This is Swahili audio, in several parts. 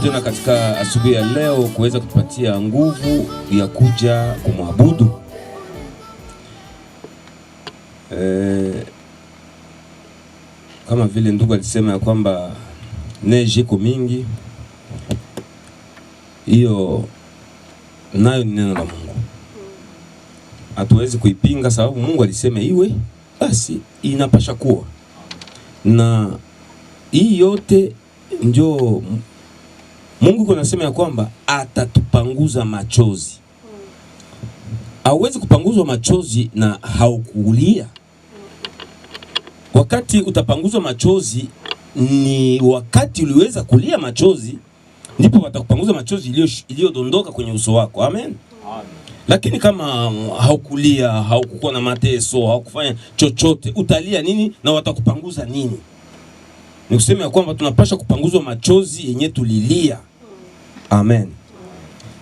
tena katika asubuhi ya leo kuweza kutupatia nguvu ya kuja kumwabudu. Kama vile ndugu alisema ya kwamba neige iko mingi, hiyo nayo ni neno la Mungu. Hatuwezi kuipinga sababu Mungu alisema iwe, basi inapasha kuwa. Na hii yote ndio Mungu kunasema ya kwamba atatupanguza machozi. Hauwezi kupanguzwa machozi na haukulia. Wakati utapanguzwa machozi ni wakati uliweza kulia machozi, ndipo watakupanguza machozi iliyodondoka kwenye uso wako. Amen. Lakini kama haukulia, haukukuwa na mateso, haukufanya chochote, utalia nini na watakupanguza nini? Ni kusema ya kwamba tunapaswa kupanguzwa machozi yenye tulilia. Amen.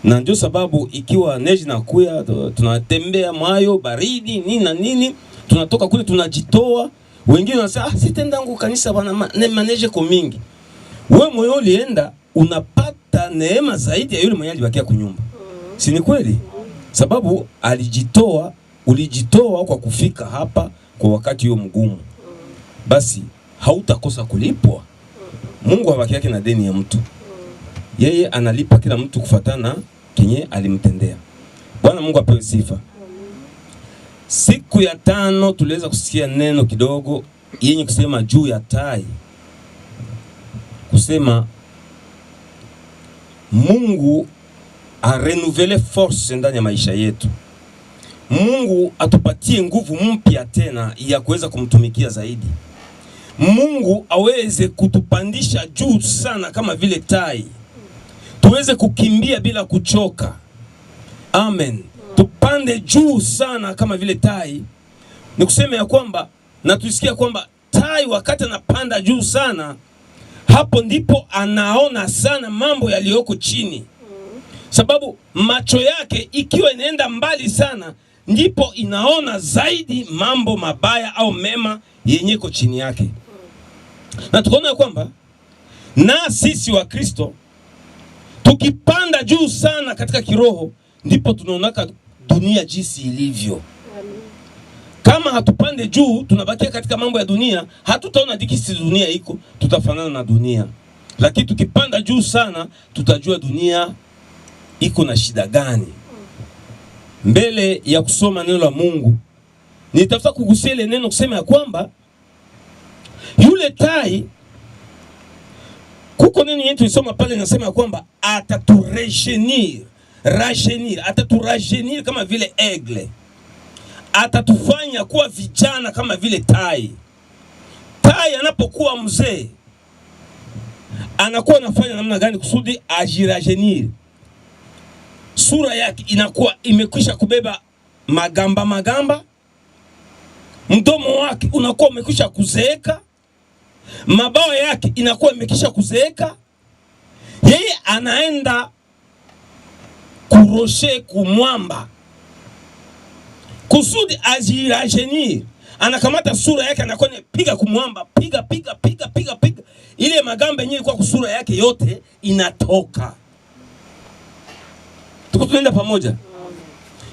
Na ndio sababu ikiwa neige inakuya, tunatembea mwayo baridi nini na nini, tunatoka kule tunajitoa. Wengine wanasema sitenda ngo kanisa bwana neige kwa mingi. Wewe moyo ulienda, unapata neema zaidi ya yule mwenye alibakia kunyumba. Si ni kweli? Sababu alijitoa, ulijitoa kwa kufika hapa kwa wakati huo mgumu. Basi hautakosa kulipwa. Mungu habaki yake na deni ya mtu. Yeye analipa kila mtu kufuatana kenye alimtendea. Bwana Mungu apewe sifa. Siku ya 5 tuliweza kusikia neno kidogo yenye kusema juu ya tai. Kusema Mungu a renouveler force ndani ya maisha yetu. Mungu atupatie nguvu mpya tena ya kuweza kumtumikia zaidi. Mungu aweze kutupandisha juu sana kama vile tai. Tuweze kukimbia bila kuchoka. Amen. Tupande juu sana kama vile tai. Ni kusema ya kwamba na tusikia kwamba tai wakati anapanda juu sana, hapo ndipo anaona sana mambo yaliyoko chini. Sababu macho yake ikiwa inaenda mbali sana, ndipo inaona zaidi mambo mabaya au mema yenyeko chini yake. Na tukaona kwamba na sisi wa Kristo tukipanda juu sana katika kiroho, ndipo tunaonaka dunia jinsi ilivyo. Kama hatupande juu, tunabakia katika mambo ya dunia, hatutaona jinsi dunia iko, tutafanana na dunia. Lakini tukipanda juu sana, tutajua dunia iko na shida gani. Mbele ya kusoma neno la Mungu, nitafuta kugusia ile neno kusema ya kwamba yule tai, kuko neno yetu isoma pale nasema ya kwamba ataturejenir, ataturajenir kama vile aigle. Atatufanya kuwa vijana kama vile tai. Tai anapokuwa mzee, anakuwa anafanya namna gani kusudi ajirajenir? Sura yake inakuwa imekwisha kubeba magamba. Mdomo wake unakuwa umekwisha kuzeeka. Mabawa yake inakuwa imekwisha kuzeeka. Yeye anaenda kuroshe kumwamba kusudi ajirajenir. Anakamata sura yake, anakuwa piga kumwamba, piga. Ile magamba yenyewe kwa kusura yake yote inatoka. Tunaenda pamoja.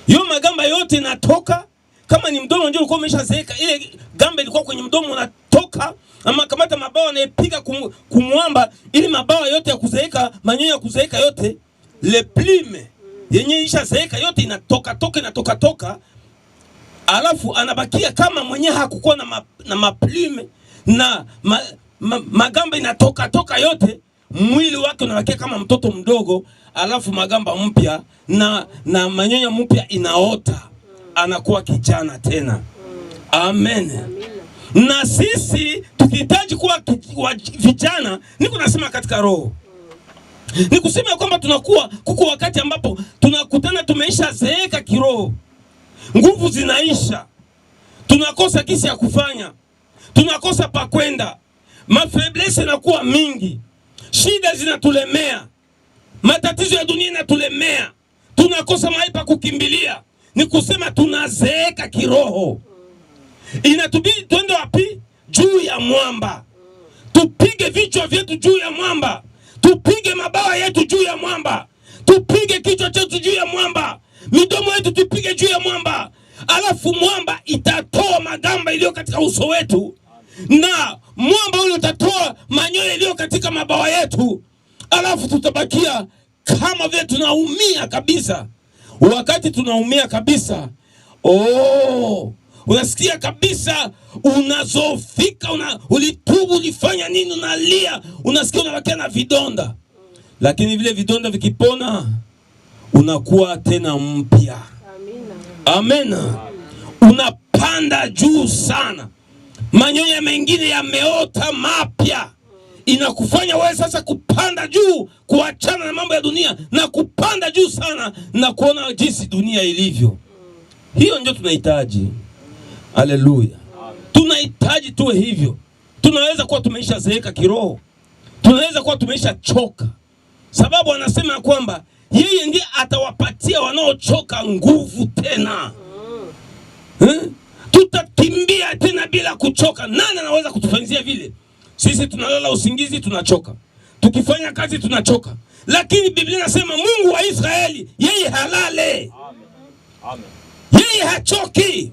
Hiyo magamba yote inatoka. Kama ni mdomo ndio ulikuwa umeshazeeka, ile gamba ilikuwa kwenye mdomo unatoka. Ama kamata mabawa na piga kumwamba, ili mabawa yote ya kuzeeka, manyoya ya kuzeeka yote, le plume yenye ishazeeka yote inatoka. Alafu anabakia kama mwenye hakukuwa na maplume na magamba inatoka yote. Mwili wake unabakia kama mtoto mdogo, alafu magamba mpya na manyoya mpya inaota, anakuwa kijana tena. Amen. Na sisi tukihitaji kuwa vijana, niko nasema katika roho, ni kusema kwamba kuko wakati ambapo tunakutana tumeisha zeeka kiroho, nguvu zinaisha, tunakosa kisi ya kufanya, tunakosa pa kwenda, mafaiblesse yanakuwa mingi, shida zinatulemea, matatizo ya dunia yanatulemea, tunakosa mahali pa kukimbilia. Ni kusema tunazeeka kiroho. Inatubidi tuende wapi? Juu ya mwamba. Tupige vichwa vyetu juu ya mwamba. tupige mabawa yetu juu ya mwamba, tupige kichwa chetu juu ya mwamba, midomo yetu tupige juu ya mwamba, alafu mwamba itatoa magamba iliyo katika uso wetu, na mwamba ule utatoa manyoya iliyo katika mabawa yetu, alafu tutabakia kama vile tunaumia kabisa. Wakati tunaumia kabisa, unasikia kabisa unazofika, ulitubu, ulifanya nini, unalia, unasikia unabakia na vidonda, lakini vile vidonda vikipona unakuwa tena mpya. Amina. Unapanda juu sana, manyoya mengine yameota mapya, inakufanya wewe sasa kupanda juu, kuachana na mambo ya dunia na kupanda juu sana na kuona jinsi dunia ilivyo. Hiyo ndio tunahitaji. Haleluya. Tunahitaji tuwe hivyo. Tunaweza kuwa tumeisha zeeka kiroho, tunaweza kuwa tumeisha choka, sababu anasema kwamba yeye ndiye atawapatia wanaochoka nguvu tena. Tutakimbia tena bila kuchoka. Nani anaweza kutufanyia vile? Sisi tunalala usingizi, tunachoka. Tukifanya kazi tunachoka. Lakini Biblia inasema Mungu wa Israeli, yeye halale. Amen. Yeye hachoki.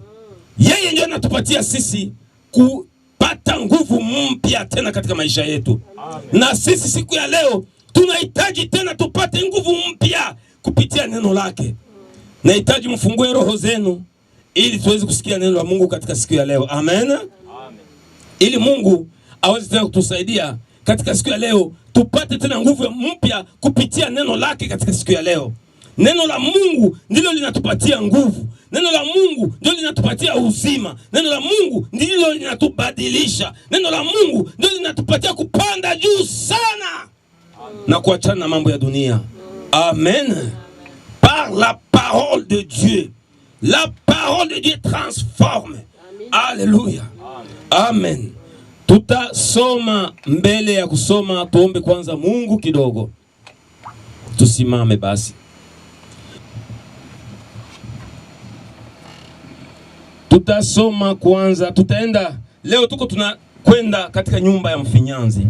Yeye ndio anatupatia sisi kupata nguvu mpya tena katika maisha yetu. Amen. Na sisi siku ya leo tunahitaji tena tupate nguvu mpya kupitia neno lake. Nahitaji mfungue roho zenu ili tuweze kusikia neno la Mungu katika siku ya leo. Amen. Amen. Ili Mungu aweze tena kutusaidia katika siku ya leo, tupate tena nguvu mpya kupitia neno lake katika siku ya leo. Neno la Mungu ndilo linatupatia nguvu. Neno la Mungu ndilo linatupatia uzima. Neno la Mungu ndilo linatubadilisha. Neno la Mungu ndilo linatupatia kupanda juu sana na kuachana na mambo ya dunia. Amen. Par la parole de Dieu. La parole de Dieu transforme. Alléluia. Amen. Tutasoma mbele ya kusoma, tuombe kwanza Mungu kidogo. Tusimame basi. Tutasoma kwanza, tutaenda leo, tuko tunakwenda katika nyumba ya mfinyanzi.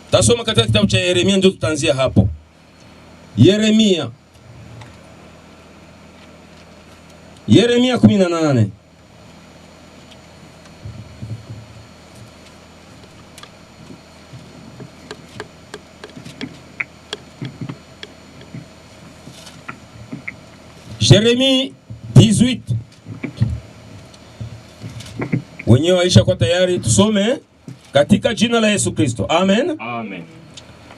Tutasoma katika kitabu cha Yeremia, ndio tutaanzia hapo. Yeremia 18. Yeremia 18. Wenyewe waisha kwa tayari, tusome katika jina la Yesu Kristo. Amen. Amen.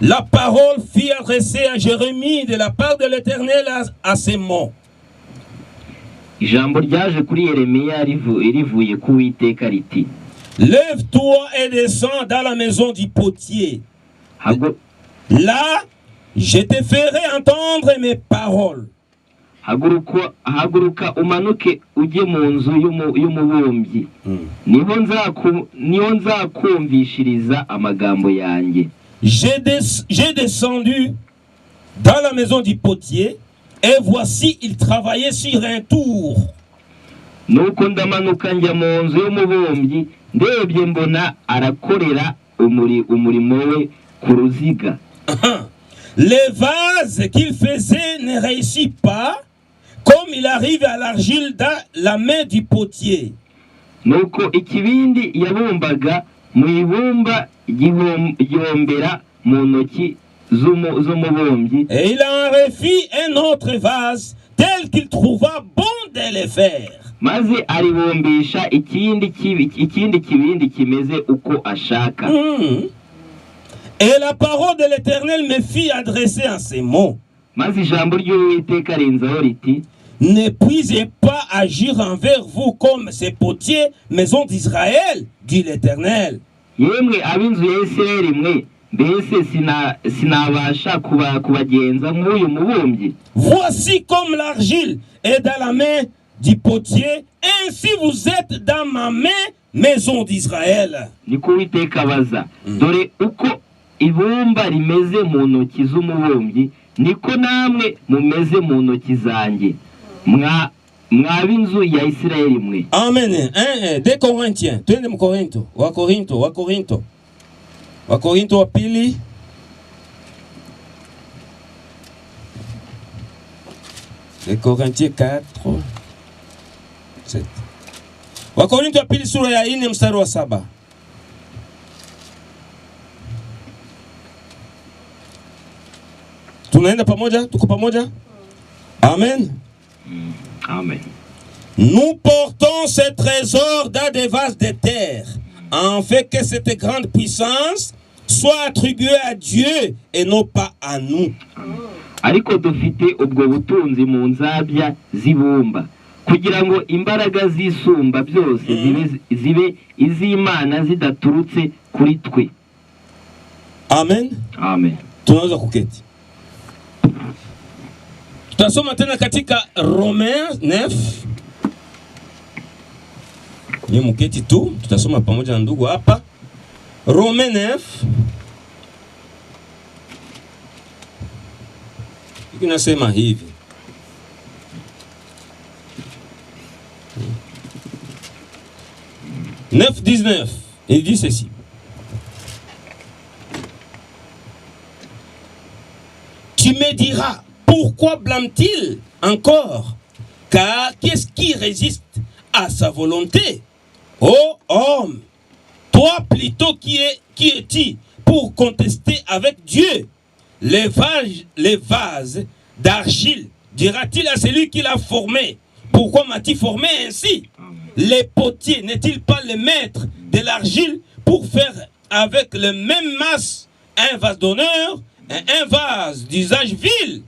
La parole fut adressée à Jérémie de la part de l'Éternel à ces mots. Ijambo ryaje kuri Yeremiya rivuye ku Uwiteka riti: Lève-toi et descends dans la maison du potier. Là, je te ferai entendre mes paroles. Haguruka umanuke ujye mu nzu y'umubumbyi, niho nzakumvishiriza amagambo yanjye. J'ai descendu dans la maison du potier, et voici il travaillait sur un tour. Nuko ndamanuka njya mu nzu y'umubumbyi, ndebye mbona arakorera umurimo we ku ruziga. Les vases qu'il faisait ne réussit pas, comme il arrive à l'argile dans la main du potier. Nuko ikibindi yabumbaga mu ibumba gihombera mu ntoki z'umubumbyi. Et il en refit un autre vase tel qu'il trouva bon de le faire. Maze aribumbisha ikindi kibindi kimeze uko ashaka. Et la parole de l'Éternel me fit adresser en ces mots. Maze ijambo ry'Uwiteka rinzaho riti: Ne puisez pas agir envers vous comme ces potiers, maison d'Israël, dit l'Éternel. Yemwe ab'inzu ya Isirayeli mwe, mbese sinabasha kubagenza nk'uyu mubumbyi. Voici comme l'argile est dans la main du potier, ainsi vous êtes dans ma main, maison d'Israël. Niko Uwiteka abaza: dore uko ibumba rimeze mu ntoki z'umubumbyi, niko namwe mumeze mu ntoki zanjye, mwab'inzu ya Isirayeli mwe. Amen. 2 Corinthiens, twende mu Korinto, wa Korinto. Wakorintho wa pili Les Corinthiens 4 7. Wakorintho wa pili sura ya 4 mstari wa 7. Tunaenda pamoja? Tuko pamoja? Amen. Amen. Nous portons ces trésors dans des vases de terre, en fait que cette grande puissance soit attribuée à Dieu et non pas à nous. Ariko dufite ubwo butunzi mu nzabya zibumba kugira ngo imbaraga zisumba byose zibe iz'Imana zidaturutse kuri twe. Amen. Amen. Tunaweza kuketi. Tutasoma tena katika Romains 9. Ni mketi tu, tutasoma pamoja na ndugu hapa. Romains 9. Inasema hivi. « 9:19, il dit ceci. Tu me diras, pourquoi blâme-t-il encore? Car qu'est-ce qui résiste à sa volonté? Ô homme, toi plutôt qui es-tu pour contester avec Dieu? Les vases d'argile, dira-t-il à celui qui l'a formé, pourquoi m'as-tu formé ainsi? Les potiers n'est-il pas le maître de l'argile pour faire avec le même masse un vase d'honneur et un vase d'usage vil?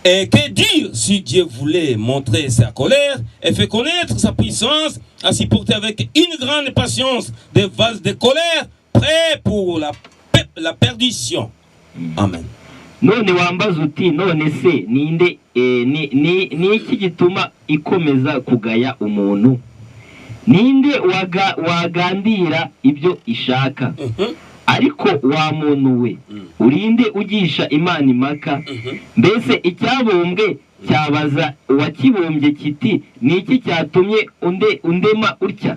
Et que dire si Dieu voulait montrer sa colère et fait connaître sa puissance à supporter avec une grande patience des vases de colère prêts pour la perdition? Amen. None wambaza uti none se ninde ni iki gituma ikomeza kugaya umuntu? Ninde wagandira ibyo ishaka? Ariko wa muntu we urinde ugisha Imana impaka? Mbese icyabumbwe cyabaza uwakibumbye kiti ni iki cyatumye undema utya?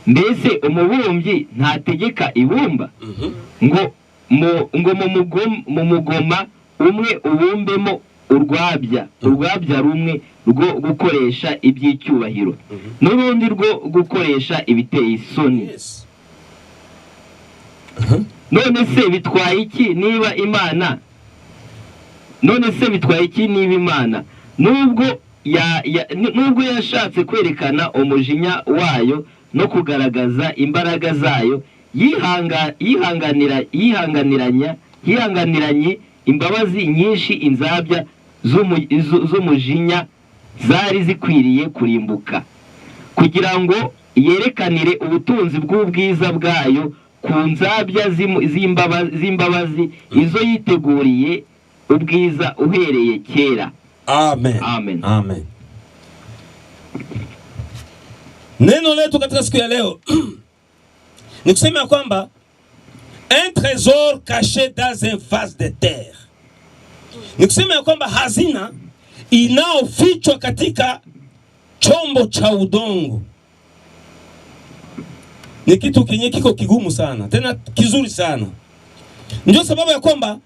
Mbese umubumbyi ntategeka ibumba ngo mu mugoma umwe ubumbemo urwabya rumwe rwo gukoresha iby'icyubahiro n'urundi rwo gukoresha ibiteye isoni. None se bitwaye iki niba Imana nubwo yashatse kwerekana umujinya wayo no kugaragaza imbaraga zayo, yihanganiranye imbabazi nyinshi inzabya z'umujinya zari zikwiriye kurimbuka, kugira ngo yerekanire ubutunzi bw'ubwiza bwayo ku nzabya z'imbabazi izo yiteguriye ubwiza uhereye kera. Amen. Amen. Amen. Neno letu katika siku ya leo ni kusema kwamba un trésor caché dans un vase de terre. Ni kusema kwamba hazina inaofichwa katika chombo cha udongo. Ni kitu kenye kiko kigumu sana, tena kizuri sana. Ndio sababu ya kwamba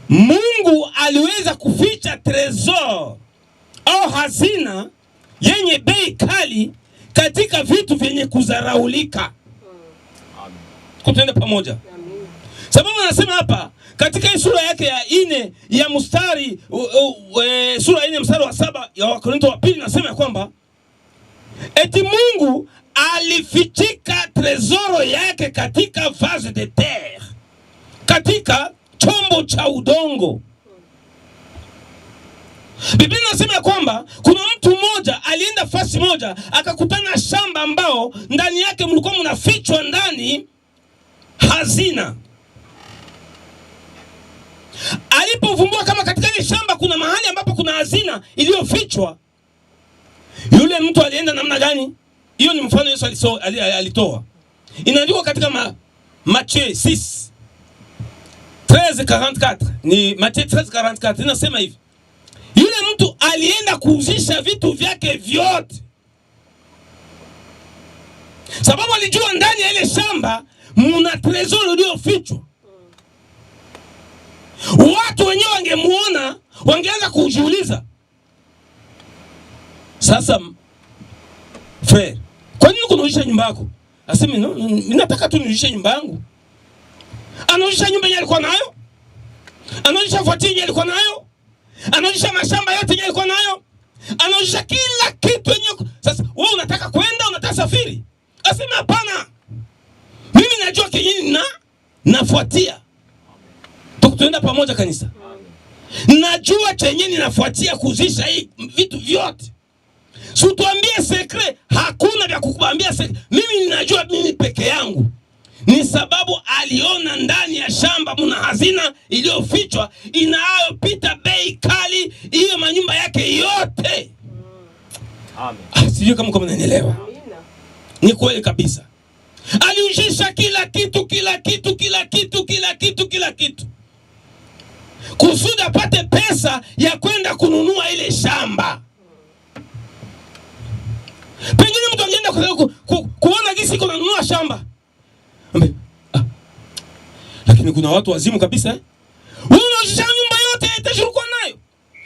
Mungu aliweza kuficha trésor au hazina yenye bei kali katika vitu vyenye kuzaraulika. Kutenda pamoja. Sababu anasema hapa katika hii sura yake ya 4 ya mstari sura ya 4 mstari wa 7 ya Wakorintho wa pili nasema kwamba eti Mungu alifichika trezoro yake katika vase de terre, katika chombo cha udongo. Biblia inasema kwamba kuna mtu mmoja alienda fasi moja akakutana shamba ambao ndani yake mlikuwa mnafichwa ndani hazina. Alipovumbua kama katika ile shamba kuna mahali ambapo kuna hazina iliyofichwa, yule mtu alienda namna gani? Hiyo ni mfano Yesu alitoa. Inaandikwa katika Matthieu 6:13-44. Ni Matthieu 13:44 inasema hivi. Yule mtu alienda kuuzisha vitu vyake vyote, sababu alijua ndani ya ile shamba muna trezor uliofichwa. Watu wenyewe wangemuona, wangeanza kujiuliza, sasa frère, kwa nini kunaujisha nyumba yako? Aseme no, ninataka tu nirudishe nyumba yangu. Anaujisha nyumba yenye alikuwa nayo, anaujisha voiture yenye alikuwa nayo, anaujisha mashamba yote yenye alikuwa nayo, anaujisha kila kitu yenye. Sasa wewe unataka kwenda, unataka safiri? Aseme hapana, mimi najua kenye nafuatia. Tuenda pamoja kanisa. Najua chenye ninafuatia kuzisha hii vitu vyote. Si tuambie secret, hakuna vya kukuambia secret. Mimi ninajua mimi peke yangu. Ni sababu aliona ndani ya shamba mna hazina iliyofichwa inayopita bei kali, hiyo manyumba yake yote. Amen. Sijui kama mnanielewa. Ni kweli kabisa. Aliujisha kila kitu kusudi apate pesa ya kwenda kununua ile shamba. Pengine mtu angeenda kuona gisi iko nanunua shamba. Lakini kuna watu wazimu kabisa. Unaujisha nyumba yote itajurukwa nayo.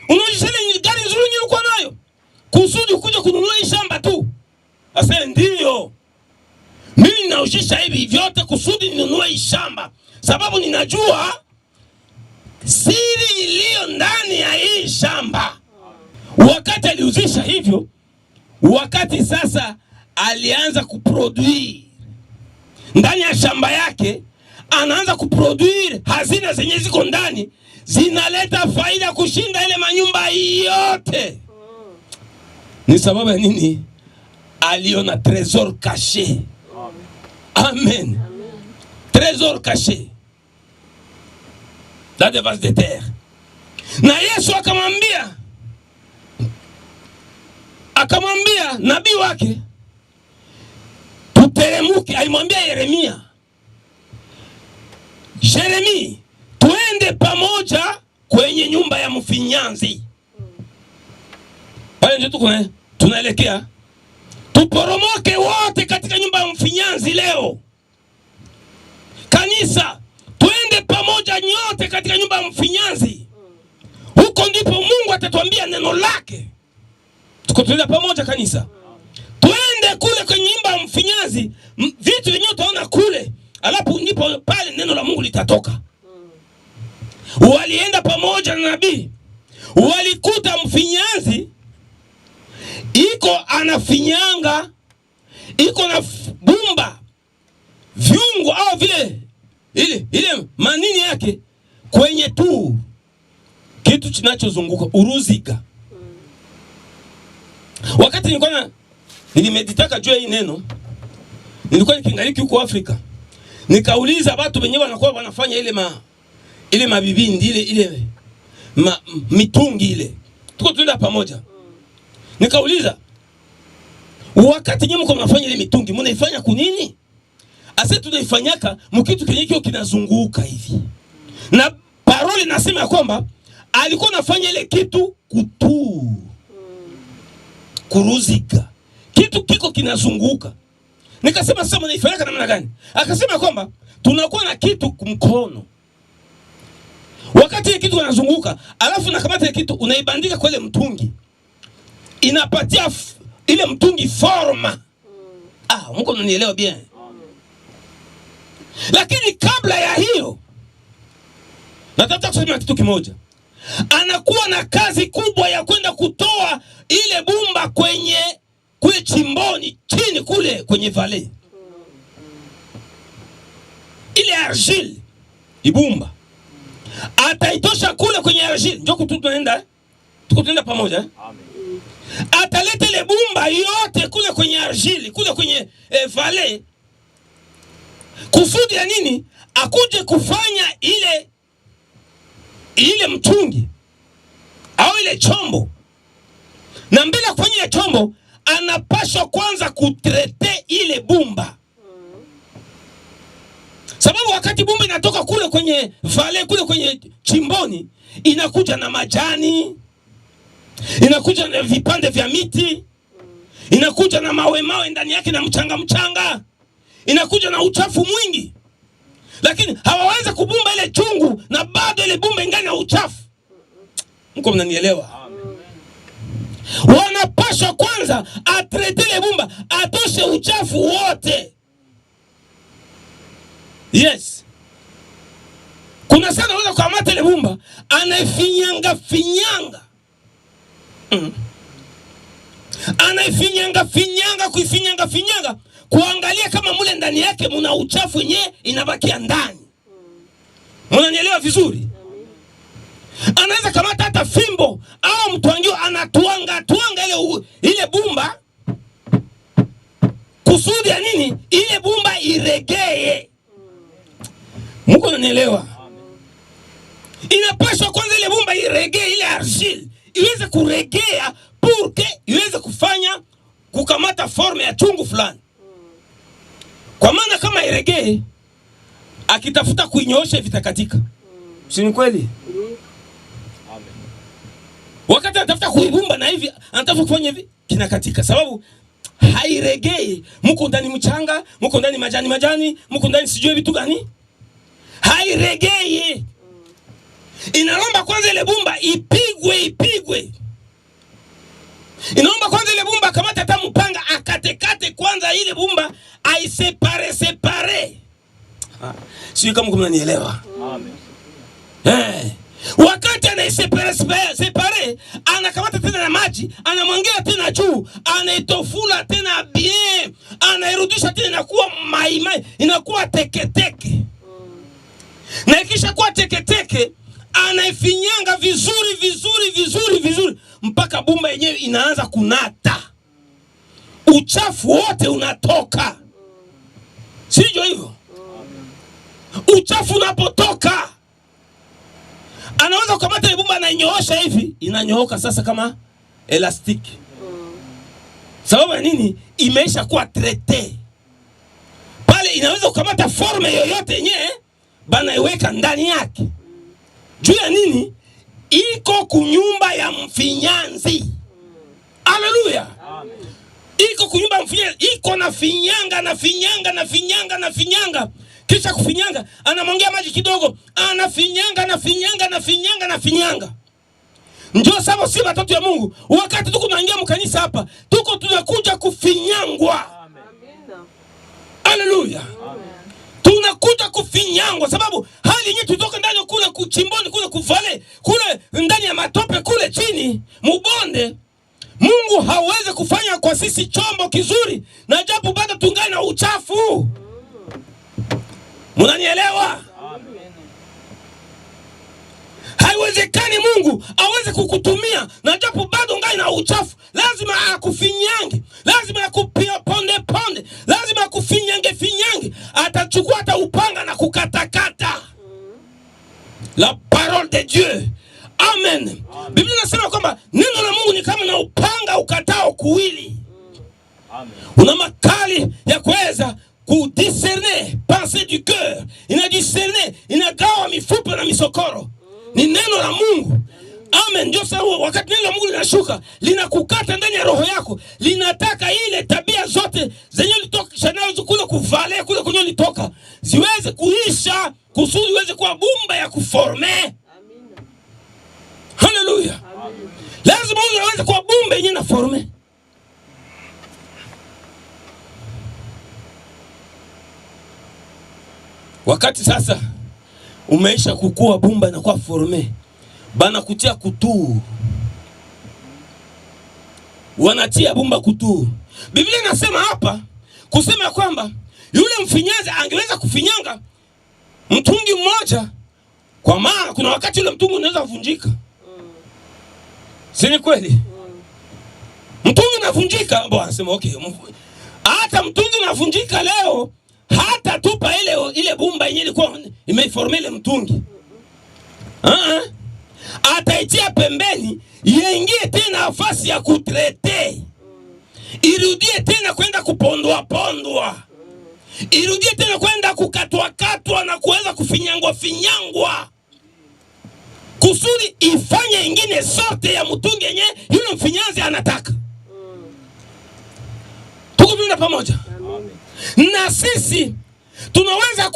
Unaujisha ile gari nzuri nyurukwa nayo. Kusudi kuja kununua hii shamba tu. Asa ndio. Mimi ninaujisha hivi vyote kusudi ninunue hii shamba. Sababu ninajua siri iliyo ndani ya hii shamba. Wakati aliuzisha hivyo, wakati sasa alianza kuproduire ndani ya shamba yake, anaanza kuproduire hazina zenye ziko ndani, zinaleta faida kushinda ile manyumba yote. Ni sababu ya nini? Aliona trésor caché. Amen. Trésor caché dans des vases de terre. Na Yesu akamwambia nabii wake tuteremuke. Alimwambia Yeremia, Jeremia, tuende pamoja kwenye nyumba ya mfinyanzi. Pale ndio tunaelekea. Tuporomoke wote katika nyumba ya mfinyanzi leo. Kanisa, tuende pamoja nyote katika nyumba ya mfinyanzi. Huko ndipo Mungu atatuambia neno lake. Tuende pamoja kanisa. Tuende kule kwenye nyumba ya mfinyanzi, vitu vyenyewe utaona kule. Alafu ndipo pale neno la Mungu litatoka. Walienda pamoja na nabii. Walikuta mfinyanzi iko anafinyanga, iko na bumba viungo au vile ile manini yake kwenye tu kitu kinachozunguka uruziga. Wakati nilimeditaka juu ya hii neno, nilikuwa nikiangalia huko Afrika. Nikauliza watu wenyewe wanakuwa wanafanya ile mabibindi ile mitungi ile. Tuenda pamoja. Nikauliza, wakati nyinyi mko mnafanya ile mitungi, mnaifanya kunini? Ase tunaifanyaka mkitu kenye kio kinazunguka hivi. Na parole nasema ya kwamba alikuwa anafanya ile kitu kuruzika. Kitu kiko kinazunguka. Nikasema sasa mnaifanyaka namna gani? Akasema kwamba tunakuwa na kitu kumkono. Wakati ile kitu kinazunguka, alafu nakamata ile kitu unaibandika kwa ile mtungi. Inapatia ile mtungi forma. Mko mnanielewa bien? Lakini kabla ya hiyo, nataka kusema kitu kimoja. Anakuwa na kazi kubwa ya kwenda kutoa ile bumba kule chimboni, chini kule kwenye valley. Ile argile, ibumba. Ataitosha kule kwenye argile. Njoo tunaenda pamoja. Amen. Ataleta ile bumba yote kule kwenye argile, kule kwenye valley. Kusudi ya nini? Akuje kufanya ile mtungi au ile chombo. Na mbele ya kufanya ile chombo, anapaswa kwanza kutrete ile bumba. Sababu wakati bumba inatoka kule kwenye valley, kule kwenye chimboni, inakuja na majani, inakuja na vipande vya miti, inakuja na mawe ndani yake na mchanga, inakuja na uchafu mwingi. lakini hawawezi kubumba ile chungu na bado ile bumba ingani na uchafu. Mko mnanielewa? Wanapaswa kwanza atrete ile bumba, atoshe uchafu wote. Yes. Kuna sana unaweza kukamata ile bumba, anaifinyanga finyanga. Anaifinyanga finyanga, kuifinyanga finyanga, kuangalia kama mule ndani yake muna uchafu yenyewe inabakia ndani. Mnanielewa vizuri? Anaweza kamata hata fimbo au mtwangio, anatuanga ile bumba kusudi ya nini? Ile bumba iregee. Mko mnanielewa? Inapaswa kwanza ile bumba iregee, ile argile iweze kuregea porque iweze kufanya kukamata forme ya chungu fulani. Kwa maana kama iregee, akitafuta kuinyoosha vitakatika. Si ni kweli? Wakati anatafuta kuibumba na hivi, anatafuta kufanya hivi, kinakatika. Sababu hairegei. Mko ndani mchanga, mko ndani majani, mko ndani sijui vitu gani. Hairegei. Inaomba kwanza ile bumba ipigwe. Inaomba kwanza ile bumba kamata hata mpanga akatekate kwanza ile bumba separe. Sio kama mnanielewa. Amen. Wakati anaisepare, anakamata tena na maji, anamwangia tena juu, anaitofula tena bien, anairudisha tena inakuwa mai, inakuwa teketeke. Na ikisha kuwa teketeke, anaifinyanga vizuri mpaka bumba yenyewe inaanza kunata. Uchafu wote unatoka. Sio hivyo? Uchafu unapotoka, anaweza kukamata ile bumba, ananyoosha hivi, inanyooka sasa kama elastiki. Sababu ya nini? Imeisha kuwa trete. Pale inaweza kukamata forme yoyote yenyewe bana iweka ndani yake. Juu ya nini? Iko kunyumba ya mfinyanzi. Haleluya. Iko kunyumba ya mfinyanzi, iko na finyanga. Kisha kufinyanga, anamwongea maji kidogo, anafinyanga. Ndio sababu si watoto ya Mungu, wakati tuko tunaingia mkanisa hapa, tuko tunakuja kufinyangwa. Haleluya. Tunakuja kufinyangwa sababu hali yenyewe tutoka ndani kule kuchimboni, kule kuvale, kule ndani ya matope, kule chini mubonde. Mungu hawezi kufanya kwa sisi chombo kizuri na japo bado tungali na uchafu. Mnanielewa? Haiwezekani Mungu aweze kukutumia na japo bado ngai na uchafu. Lazima akufinyange, lazima akupia ponde, lazima akufinyange. Atachukua hata upanga na kukatakata. La parole de Dieu. Amen. Biblia inasema kwamba neno la Mungu ni kama na upanga ukatao kuwili. Una makali ya kuweza kudiscerner pensée du cœur. Inadiscerner, inagawa mifupa na misokoro. Ni neno la Mungu. Amen. Ndio sababu wakati neno la Mungu linashuka, linakukata ndani ya roho yako, linataka ile tabia zote zenye litoka nazo kule kuvale, kule kunyo litoka, ziweze kuisha kusudi iweze kuwa bumba ya kuforme. Haleluya. Lazima uweze kuwa bumba yenye na forme. Wakati sasa umeisha kukua bumba na kuwa forme, bana kutia kutu. Wanatia bumba kutu. Biblia inasema hapa kusema kwamba yule mfinyanzi angeweza kufinyanga mtungi mmoja, kwa maana kuna wakati yule mtungi unaweza kuvunjika. Si ni kweli? Mtungi unavunjika, bwana anasema okay, hata mtungi unavunjika leo, hata tupa ile bumba yenyewe ilikuwa imeiforme ile mtungi. Ataitia pembeni, yeingie tena nafasi ya kutrete. Irudie tena kwenda kupondwa. Irudie tena kwenda kukatwa na kuweza kufinyangwa. Kusudi ifanye ingine sote ya mtungi yenye yule mfinyanzi anataka. Tuko pamoja. Na sisi tunaweza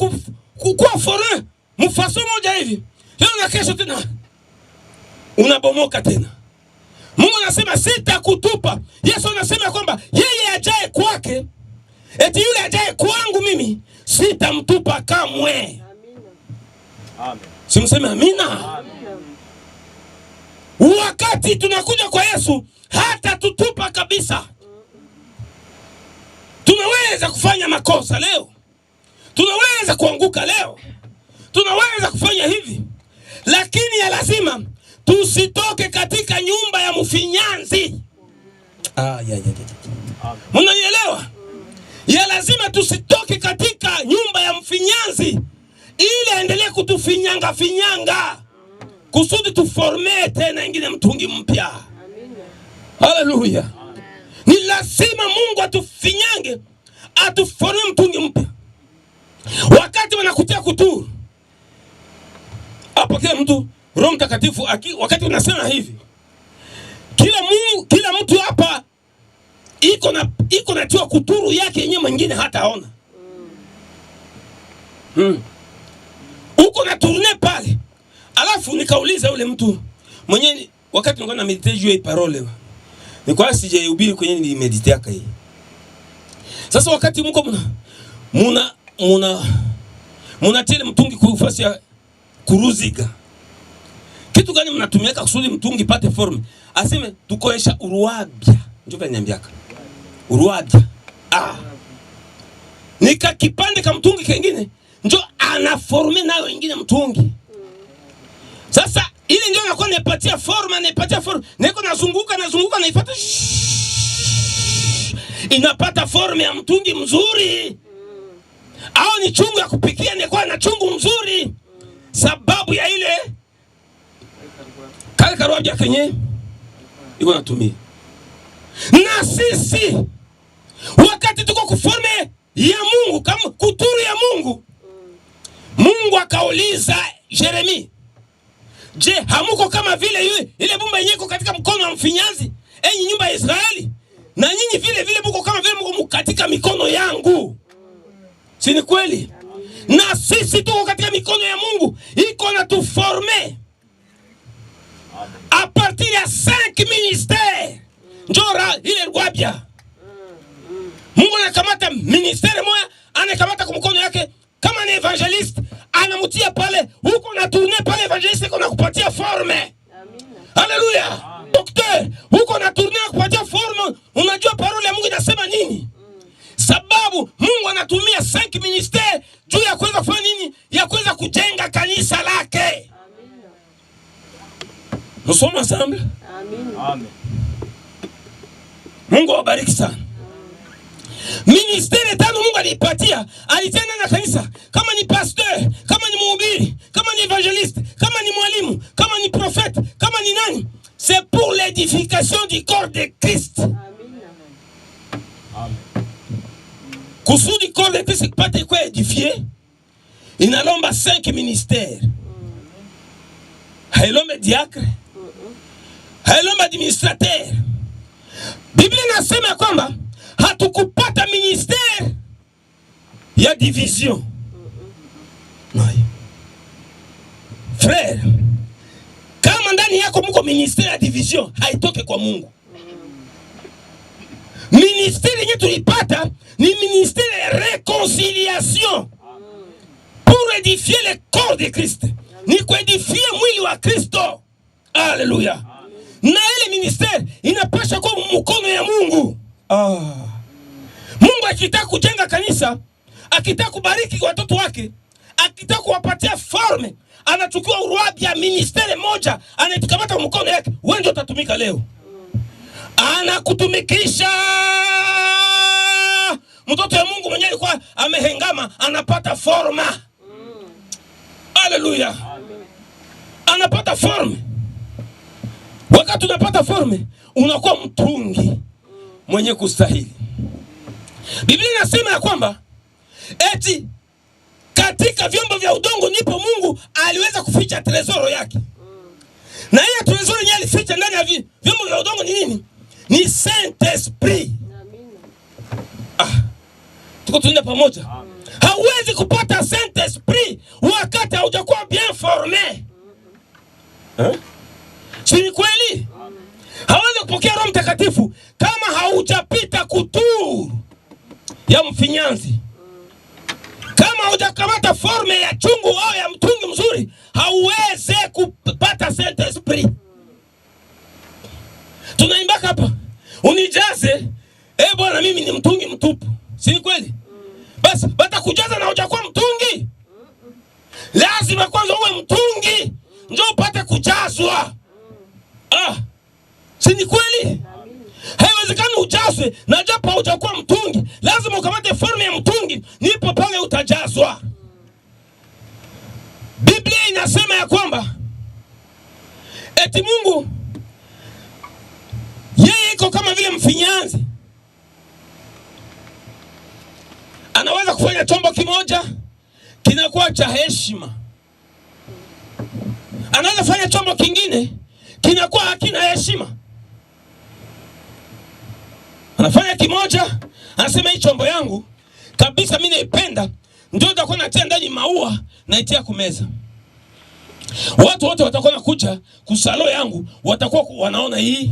kukua foreign mfaso moja hivi. Leo na kesho tena unabomoka tena. Mungu anasema sitakutupa. Yesu anasema kwamba yeye ajaye kwake, eti yule ajaye kwangu mimi sitamtupa kamwe. Amina. Amen. Simseme amina. Amen. Wakati tunakuja kwa Yesu hata tutupa kabisa. Tunaweza kufanya makosa leo. Tunaweza kuanguka leo. Tunaweza kufanya hivi. Lakini ya lazima tusitoke katika nyumba ya mfinyanzi. Mnanielewa? Ya lazima tusitoke katika nyumba ya mfinyanzi ili aendelee kutufinyanga finyanga kusudi tuforme tena ingine mtungi mpya. Haleluya. Ni lazima Mungu atufinyange, atuforme mtungi mpya. Wakati wanakutia kuturu hapo, kila mtu Roho Mtakatifu wakati unasema hivi, kila mtu hapa iko na tiwa kuturu yake yenyewe, mwingine hataona. Uko na tourner pale. Alafu nikauliza yule mtu mwenyewe wakati nilikuwa na meditate juu ya parole. Nilikuwa sijahubiri kwenye ni meditate yake hii. Sasa wakati mko muna tele mtungi kufasi ya kuruziga. Kitu gani mnatumiaka kusudi mtungi pate forme? Aseme tukoesha uruabia. Njoo kaniambiaka. Uruabia. Nika kipande kama mtungi kingine, njoo anaforme nayo wengine mtungi. Sasa ile ndio anakuwa anapatia forme. Niko nazunguka naifuata. Inapata forme ya mtungi mzuri. Au ni chungu ya kupikia, nilikuwa na chungu mzuri. Sababu ya ile kale karuabia kenye iko natumia. Na sisi wakati tuko kuforme ya Mungu, kama kuturu ya Mungu, Mungu akauliza Yeremia, je, hamuko kama vile ile bumba yenyewe iko katika mkono wa mfinyanzi, enyi nyumba ya Israeli? Na nyinyi vile muko kama vile muko katika mikono yangu. Si ni kweli? Na sisi tuko katika mikono ya Mungu, iko na tuforme a partir ya 5 ministères. Njora ile rwabia. Mungu anakamata ministère moja, anakamata kwa mkono yake kama ni evangelist, anamutia pale, huko na tourner pale evangelist kuna kupatia forme. Haleluya. Docteur, huko na tourner kupatia forme. Unajua parole ya Mungu inasema nini? Sababu Mungu anatumia 5 ministères juu ya kuweza kufanya nini? Ya kuweza kujenga kanisa lake. Nous sommes ensemble. Amen. Mungu awabariki sana. Ministère tano Mungu alipatia, alitenda na kanisa. Kama ni pasteur, kama ni mhubiri, kama ni evangeliste, kama ni mwalimu, kama ni prophète, kama ni nani, c'est pour l'édification du corps de Christ. Amen. Kusudi corps de Christ pate kwa édifier, inalomba 5 ministères. Hailomba diacre, hailomba administrateur. Biblia inasema kwamba hatukupata ministère ya division. Frère, kama ndani yako mko ministère ya division, haitoke kwa Mungu. Ministère yenye tulipata ni ministère ya réconciliation pour édifier le corps de Christ. Ni kuedifier mwili wa Kristo. Haleluya. Na ile ministère inapasha kwa mkono ya Mungu. Mungu akitaka kujenga kanisa, akitaka kubariki watoto wake, akitaka kuwapatia forme, anachukua uruabia ministere moja, anatukamata mkono yake, wewe ndio utatumika leo. Anakutumikisha. Mtoto wa Mungu mwenyewe alikuwa amehengama, anapata forma. Haleluya. Anapata forme. Wakati unapata forme, unakuwa mtungi mwenye kustahili. Biblia inasema ya kwamba eti katika vyombo vya udongo ndipo Mungu aliweza kuficha trezoro yake. Na hiyo trezoro yenyewe alificha ndani ya vyombo vya udongo ni nini? Ni Saint Esprit. Tuko tunaenda pamoja. Hauwezi kupata Saint Esprit wakati haujakuwa bien formé. Si kweli? Hauwezi kupokea Roho Mtakatifu kama haujapita kutuu ya mfinyanzi. Kama haujakamata forme ya chungu au ya mtungi mzuri, hauwezi kupata Saint Esprit. Tunaimbaka hapa, unijaze Bwana mimi ni mtungi mtupu. Si kweli? Basi batakujaza na hujakuwa mtungi. Lazima kwanza uwe mtungi ndio upate kujazwa. Si kweli? Haiwezekani ujazwe na japo hujakuwa mtungi. Lazima ukamate forme ya mtungi, nipo pale utajazwa. Biblia inasema ya kwamba eti Mungu yeye iko kama vile mfinyanzi. Anaweza kufanya chombo kimoja kinakuwa cha heshima. Anaweza fanya chombo kingine kinakuwa hakina heshima. Anafanya kimoja, anasema hii chombo yangu kabisa mimi naipenda, ndio nitakuwa natia ndani maua na itia kumeza. Watu wote watakuwa nakuja kusalo yangu, watakuwa wanaona hii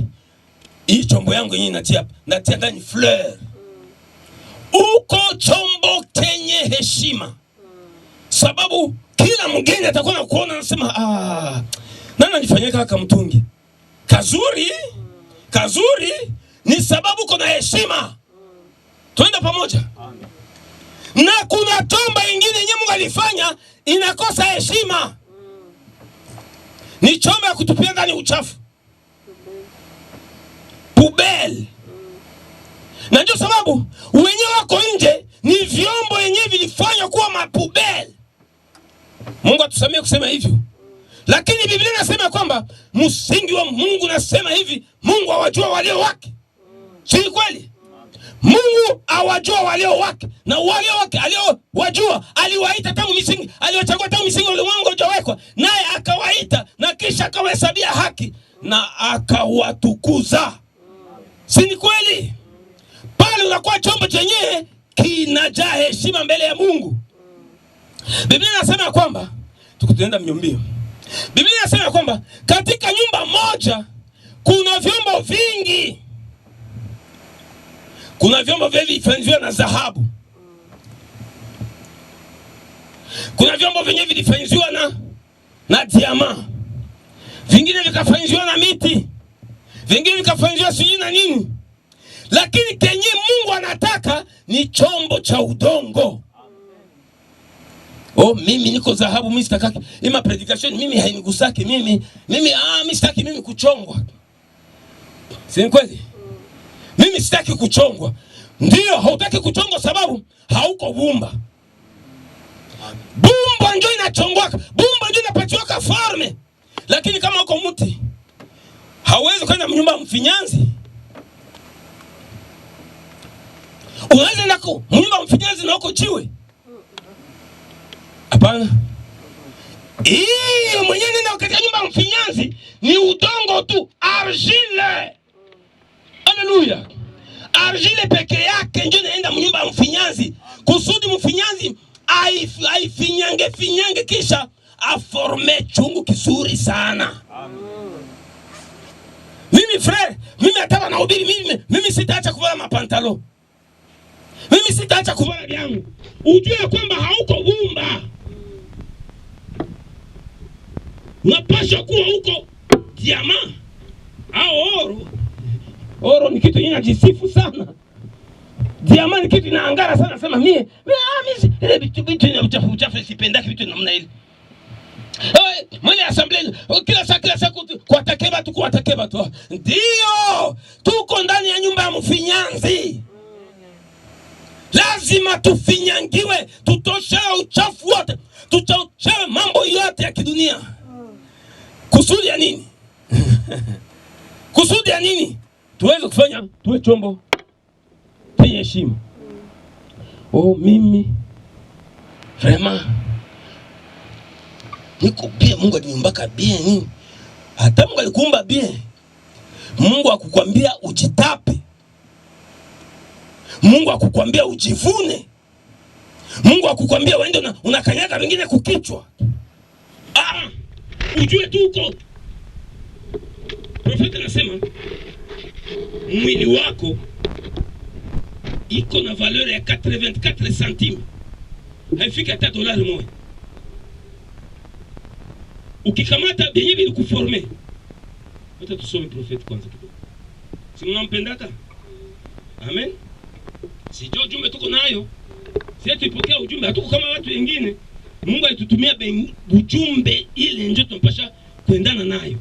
chombo yangu yenyewe natia ndani fleur. Uko chombo kenye heshima. Sababu kila mgeni atakuwa na kuona anasema nani anifanyia kaka mtungi? Kazuri ni sababu kuna heshima. Tuenda pamoja. Na kuna chombo ingine yenye Mungu alifanya inakosa heshima. Ni chombo ya kutupia ndani uchafu. Pubel. Na ndio sababu wenyewe wako nje ni vyombo yenyewe vilifanywa kuwa mapubel. Mungu atusamie kusema hivyo. Lakini Biblia inasema kwamba msingi wa Mungu nasema hivi, Mungu awajua walio wake. Si kweli? Mungu awajua walio wake, na walio wake aliowajua aliwaita tangu misingi, aliwachagua tangu misingi ulimwengu hujawekwa, naye akawaita na kisha akawahesabia haki na akawatukuza. Si kweli? Pale unakuwa chombo chenyewe kinajaa heshima mbele ya Mungu. Biblia inasema kwamba tukutenda mnyombio. Biblia inasema kwamba katika nyumba moja kuna vyombo vingi. Kuna vyombo vilifanywa na dhahabu. Kuna vyombo vyenyewe vilifanywa na diama. Vingine vikafanywa na miti. Vingine vikafanywa sijui na nini. Lakini kenye Mungu anataka ni chombo cha udongo. Mimi niko dhahabu, mimi sitakaki. Ima predication mimi hainigusaki mimi sitaki mimi kuchongwa. Si kweli? Mimi sitaki kuchongwa. Ndio hautaki kuchongwa sababu hauko bumba. Bumba ndio inachongwa. Bumba ndio inapatiwa forme. Lakini kama uko mti hauwezi kwenda nyumba mfinyanzi. Unaweza nako nyumba mfinyanzi na uko chiwe. Hapana. Mwenyewe nenda katika nyumba mfinyanzi ni udongo tu, argile. Haleluya. Argile peke yake ndio inaenda nyumba mfinyanzi. Kusudi mfinyanzi aifinyange kisha aforme chungu kizuri sana. Mimi frère, mimi ataba na ubiri mimi sitaacha kuvaa mapantalo. Mimi sitaacha kuvaa vyangu. Ujue kwamba hauko bumba. Unapaswa kuwa huko diama au oro. Oro ni kitu inajisifu sana. Diama ni kitu inaangara sana. Sema mimi ile vitu ni uchafu sipendaki vitu namna ile. Mwele assembly kila saa kuatake watu. Ndio tuko ndani ya nyumba ya mfinyanzi. Lazima tufinyangiwe, tutoshe uchafu wote, tutoshe mambo yote ya kidunia. Kusudi ya nini? Kusudi ya nini? Tuweze kufanya tuwe chombo chenye heshima. Mimi vraiment niko bien, Mungu aliniumbaka bien nini? Hata Mungu alikuumba bien. Mungu akukwambia ujitape. Mungu akukwambia ujivune. Mungu akukwambia uende unakanyaga wengine kukichwa. Ujue tu uko. Profeta anasema mwili wako iko na valeur ya 84 centimes. Haifiki hata dolari moja. Ukikamata benye bili kuforme. Wacha tusome profeta kwanza kidogo. Si mnampendaka? Amen. Si jo ujumbe tuko nayo. Sisi tupokea ujumbe, hatuko kama watu wengine. Mungu alitutumia ujumbe ile ndio tunapasha kuendana nayo.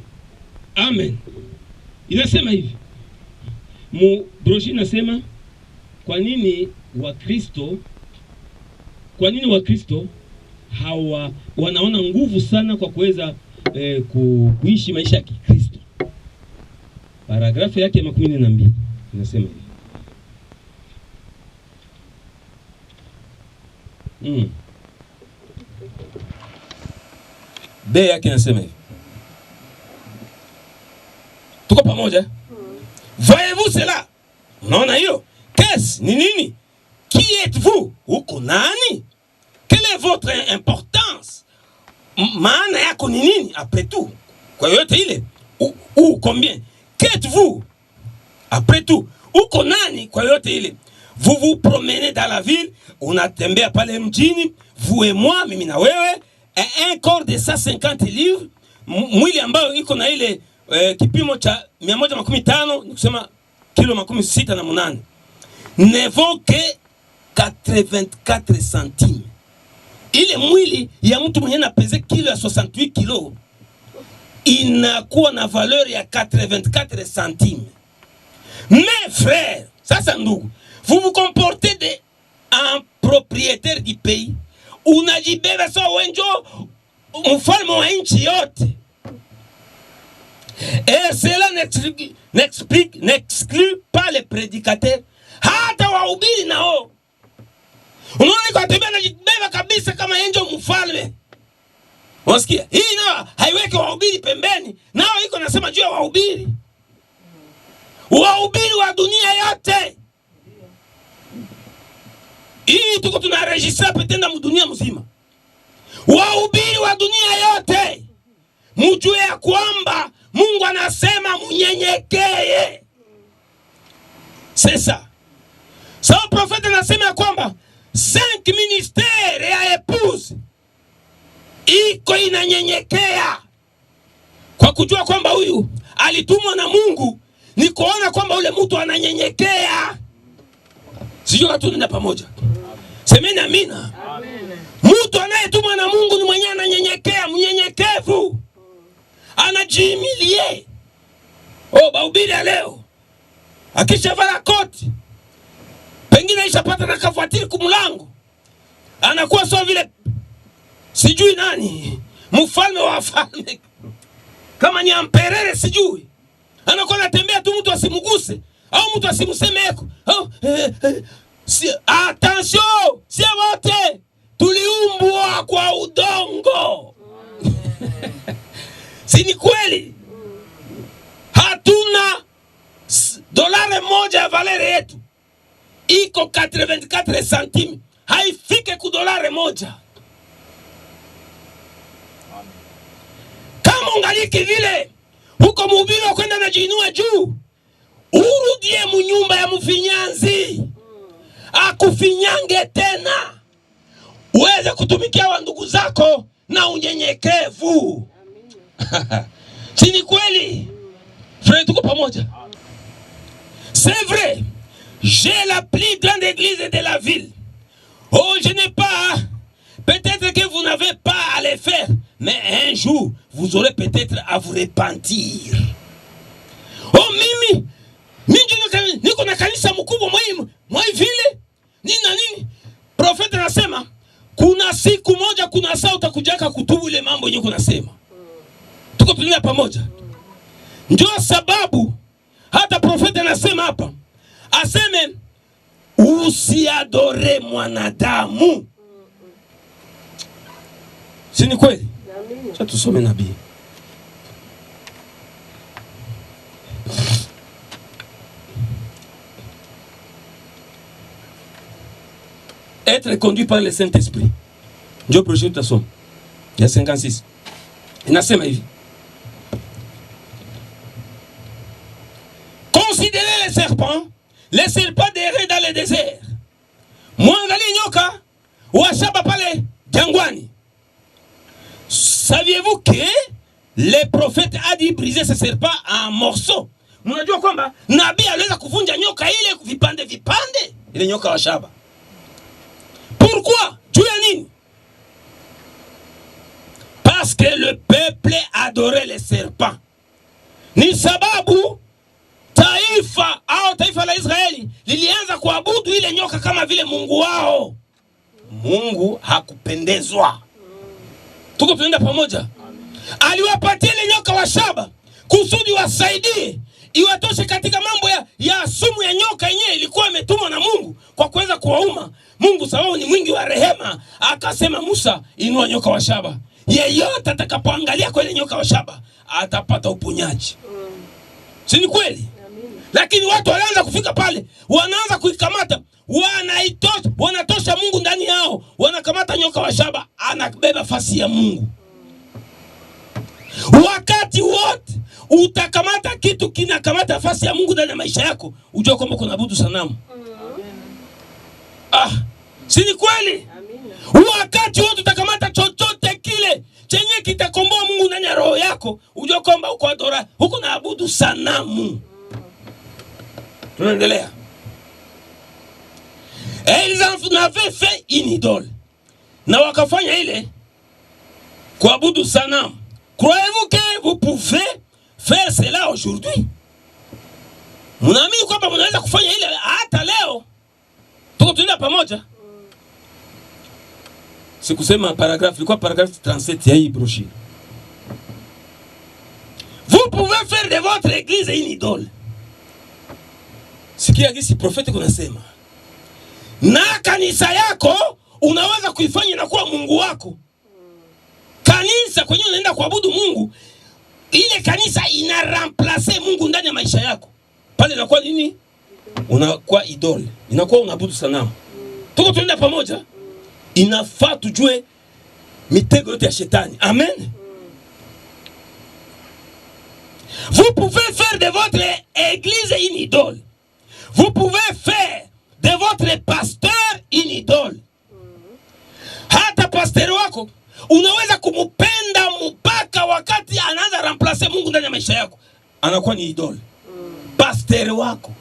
Amen. Inasema hivi. Broshi inasema kwa nini Wakristo hawa wanaona nguvu sana kwa kuweza kuishi maisha ya Kikristo. Paragrafu yake 12 inasema hivi. B yake inasema hivi. Tuko pamoja? Voyez-vous cela? Unaona hiyo? Qu'est-ce? Ni nini? Qui êtes-vous? Uko nani? Quelle est votre importance? Maana yako ni nini? Après tout. Kwa yote ile. Ou combien? Qu'êtes-vous? Après tout. Uko nani? Kwa yote ile. Vous vous promenez dans la ville. Unatembea pale mjini. Vous et moi, mimi na wewe. Un corps de 150 livres. Mwili ambayo iko na ile kipimo cha 115, ni kusema kilo 68. Ne vaut que 84 centimes. Ile mwili ya mtu mwenye na pese kilo ya 68 kilo inakuwa na valeur ya 84 centimes. Mais frère, sasa ndugu, vous vous comportez de un propriétaire du pays. Unajibeba sawa wenjo mfalme wa nchi yote. Et cela n'exclut pas les prédicateurs. Hata wahubiri nao. Unaona kwa tembea anajibeba kabisa kama enjo mfalme. Unasikia? Hii nao haiweki wahubiri pembeni. Nao iko nasema juu ya wahubiri. Wahubiri wa dunia yote. Hii tuko tunaregistra petenda dunia mzima. Wahubiri wa dunia yote. Mjue ya kwamba Mungu anasema munyenyekee. C'est ça. Sawa profeta anasema ya kwamba 5 ministères ya épouse iko inanyenyekea. Kwa kujua kwamba huyu alitumwa na Mungu, ni kuona kwamba ule mtu ananyenyekea. Sijui watu nenda pamoja. Semeni amina. Amen. Mtu anayetumwa na Mungu ni mwenye ananyenyekea, mnyenyekevu. Anajimilie. Bahubiri leo. Akishavala koti. Pengine ishapata na kafuatili kumulango. Anakuwa sawa vile sijui nani, mfalme wa wafalme. Kama ni amperere sijui. Anakuwa anatembea tu mtu asimuguse au mtu asimusemeko. Attention, si wote tuliumbwa kwa udongo. Si ni kweli? Hatuna dolari moja ya valere yetu. Iko 84 centimes. Haifike ku dolari moja. Kama ungaliki vile, huko mhubiri kwenda na jinua juu. Urudie munyumba ya mfinyanzi. Akufinyange tena. Uweze kutumikia wa ndugu zako na unyenyekevu. Si ni kweli? Frère, tuko pamoja? C'est vrai. J'ai la plus grande église de la ville. Oh, je n'ai pas. Peut-être que vous n'avez pas à le faire. Mais un jour, vous aurez peut-être à vous repentir. Oh, mimi. Niko na kanisa mkubwa mwa vile. Nini? Profeta anasema kuna siku moja kuna saa utakujaka kutubu ile mambo yenyewe kunasema. Tuko tulia pamoja. Ndio sababu hata profeta anasema hapa. Aseme usiadore mwanadamu. Si ni kweli? Sasa tusome nabii. être conduit par le Saint-Esprit. Ndio projet tutasoma ya 56 inasema hivi: considérez les serpents d'errer dans le désert. Mwangalie nyoka wa shaba pale jangwani. Saviez-vous que le prophète a dit briser ce serpent en morceaux? Mnajua kwamba nabii aliweza kuvunja nyoka ile vipande vipande, ile nyoka wa shaba. Pourquoi? Tu es nini? Parce que le peuple adorait les serpents. Ni sababu taifa la Israeli lilianza kuabudu ile nyoka kama vile Mungu wao. Mungu hakupendezwa. Tuko tunaenda pamoja. Aliwapatia ile nyoka wa shaba kusudi wasaidie, iwatoshe katika mambo ya sumu ya nyoka yenyewe ilikuwa imetumwa na Mungu kwa kuweza kuwauma. Mungu sababu ni mwingi wa rehema, akasema Musa, inua nyoka wa shaba. Yeyote atakapoangalia kwa ile nyoka wa shaba atapata uponyaji. Si ni kweli? Lakini watu wanaanza kufika pale, wanaanza kuikamata, wanatosha Mungu ndani yao, wanakamata nyoka wa shaba, anabeba fasi ya Mungu. Wakati wote utakamata kitu kinakamata fasi ya Mungu ndani ya maisha yako, ujue kwamba kunaabudu sanamu. Si ni kweli? Wakati wote utakamata chochote kile chenye kitakomboa Mungu ndani ya roho yako, ujue kwamba uko adora, huko naabudu sanamu. Tunaendelea. Ils en avaient fait une idole. Na wakafanya ile kuabudu sanamu. Croyez-vous que vous pouvez faire cela aujourd'hui? Mnaamini kwamba mnaweza kufanya ile hata leo? Tuko tunaenda pamoja. Sikusema paragraphe, ilikuwa paragraphe 37 ya hii brochure. Vous pouvez faire de votre église une idole. Sikia gisi profeti kunasema, na kanisa yako unaweza kuifanya na kuwa Mungu wako. Kanisa kwenye unaenda kuabudu Mungu, ile kanisa ina remplacer Mungu ndani ya maisha yako. Pale inakuwa nini? Unakuwa idole. Inakuwa unabudu sanamu. Tuko tunaenda pamoja? Inafaa tujue mitego yote ya shetani. Amen. Vous pouvez faire de votre église une idole. Vous pouvez faire de votre pasteur une idole. Hata pasteur wako unaweza kumupenda mpaka wakati anaanza remplacer Mungu ndani ya maisha yako, anakuwa ni idole. Pasteur wako.